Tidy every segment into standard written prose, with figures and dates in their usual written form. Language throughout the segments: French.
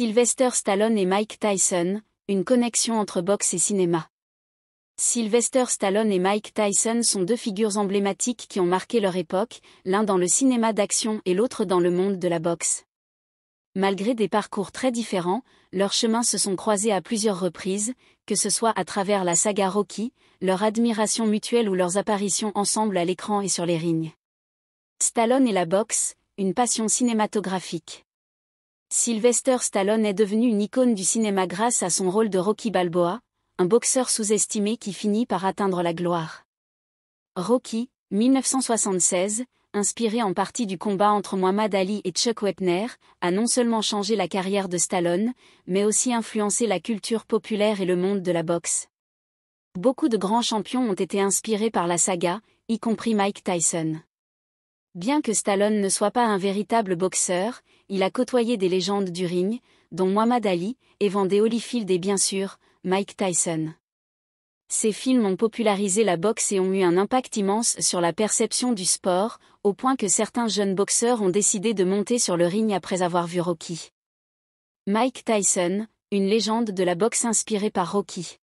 Sylvester Stallone et Mike Tyson, une connexion entre boxe et cinéma. Sylvester Stallone et Mike Tyson sont deux figures emblématiques qui ont marqué leur époque, l'un dans le cinéma d'action et l'autre dans le monde de la boxe. Malgré des parcours très différents, leurs chemins se sont croisés à plusieurs reprises, que ce soit à travers la saga Rocky, leur admiration mutuelle ou leurs apparitions ensemble à l'écran et sur les rings. Stallone et la boxe, une passion cinématographique. Sylvester Stallone est devenu une icône du cinéma grâce à son rôle de Rocky Balboa, un boxeur sous-estimé qui finit par atteindre la gloire. Rocky, 1976, inspiré en partie du combat entre Muhammad Ali et Chuck Wepner, a non seulement changé la carrière de Stallone, mais aussi influencé la culture populaire et le monde de la boxe. Beaucoup de grands champions ont été inspirés par la saga, y compris Mike Tyson. Bien que Stallone ne soit pas un véritable boxeur, il a côtoyé des légendes du ring, dont Muhammad Ali, Evander Holyfield et bien sûr, Mike Tyson. Ces films ont popularisé la boxe et ont eu un impact immense sur la perception du sport, au point que certains jeunes boxeurs ont décidé de monter sur le ring après avoir vu Rocky. Mike Tyson, une légende de la boxe inspirée par Rocky.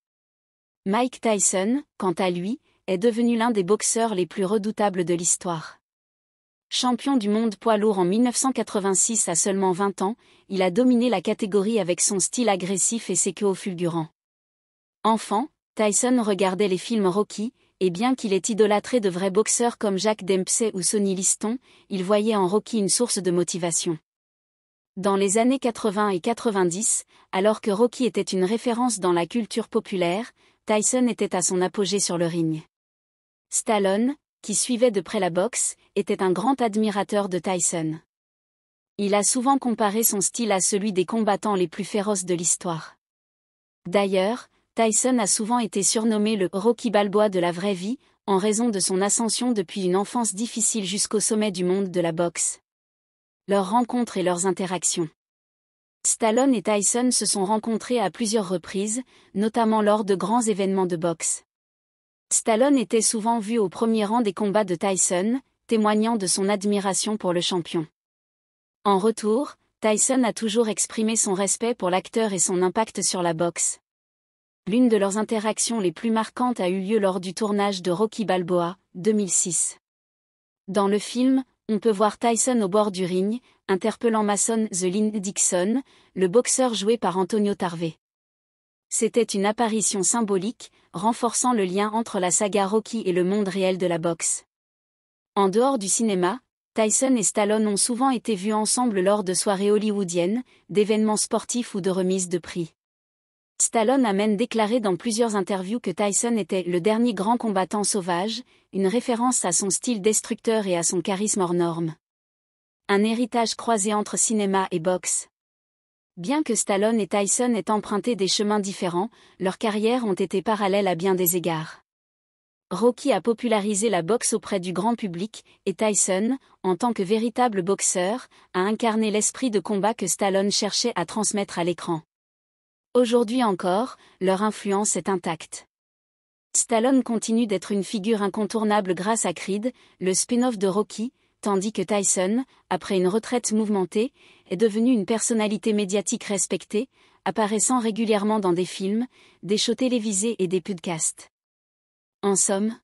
Mike Tyson, quant à lui, est devenu l'un des boxeurs les plus redoutables de l'histoire. Champion du monde poids lourd en 1986 à seulement 20 ans, il a dominé la catégorie avec son style agressif et ses KO fulgurants. Enfant, Tyson regardait les films Rocky, et bien qu'il ait idolâtré de vrais boxeurs comme Jack Dempsey ou Sonny Liston, il voyait en Rocky une source de motivation. Dans les années 80 et 90, alors que Rocky était une référence dans la culture populaire, Tyson était à son apogée sur le ring. Stallone, qui suivait de près la boxe, était un grand admirateur de Tyson. Il a souvent comparé son style à celui des combattants les plus féroces de l'histoire. D'ailleurs, Tyson a souvent été surnommé le Rocky Balboa de la vraie vie, en raison de son ascension depuis une enfance difficile jusqu'au sommet du monde de la boxe. Leurs rencontres et leurs interactions. Stallone et Tyson se sont rencontrés à plusieurs reprises, notamment lors de grands événements de boxe. Stallone était souvent vu au premier rang des combats de Tyson, témoignant de son admiration pour le champion. En retour, Tyson a toujours exprimé son respect pour l'acteur et son impact sur la boxe. L'une de leurs interactions les plus marquantes a eu lieu lors du tournage de Rocky Balboa, 2006. Dans le film, on peut voir Tyson au bord du ring, interpellant Mason The Lynn Dixon, le boxeur joué par Antonio Tarver. C'était une apparition symbolique, renforçant le lien entre la saga Rocky et le monde réel de la boxe. En dehors du cinéma, Tyson et Stallone ont souvent été vus ensemble lors de soirées hollywoodiennes, d'événements sportifs ou de remises de prix. Stallone a même déclaré dans plusieurs interviews que Tyson était le dernier grand combattant sauvage, une référence à son style destructeur et à son charisme hors norme. Un héritage croisé entre cinéma et boxe. Bien que Stallone et Tyson aient emprunté des chemins différents, leurs carrières ont été parallèles à bien des égards. Rocky a popularisé la boxe auprès du grand public, et Tyson, en tant que véritable boxeur, a incarné l'esprit de combat que Stallone cherchait à transmettre à l'écran. Aujourd'hui encore, leur influence est intacte. Stallone continue d'être une figure incontournable grâce à Creed, le spin-off de Rocky, tandis que Tyson, après une retraite mouvementée, est devenu une personnalité médiatique respectée, apparaissant régulièrement dans des films, des shows télévisés et des podcasts. En somme,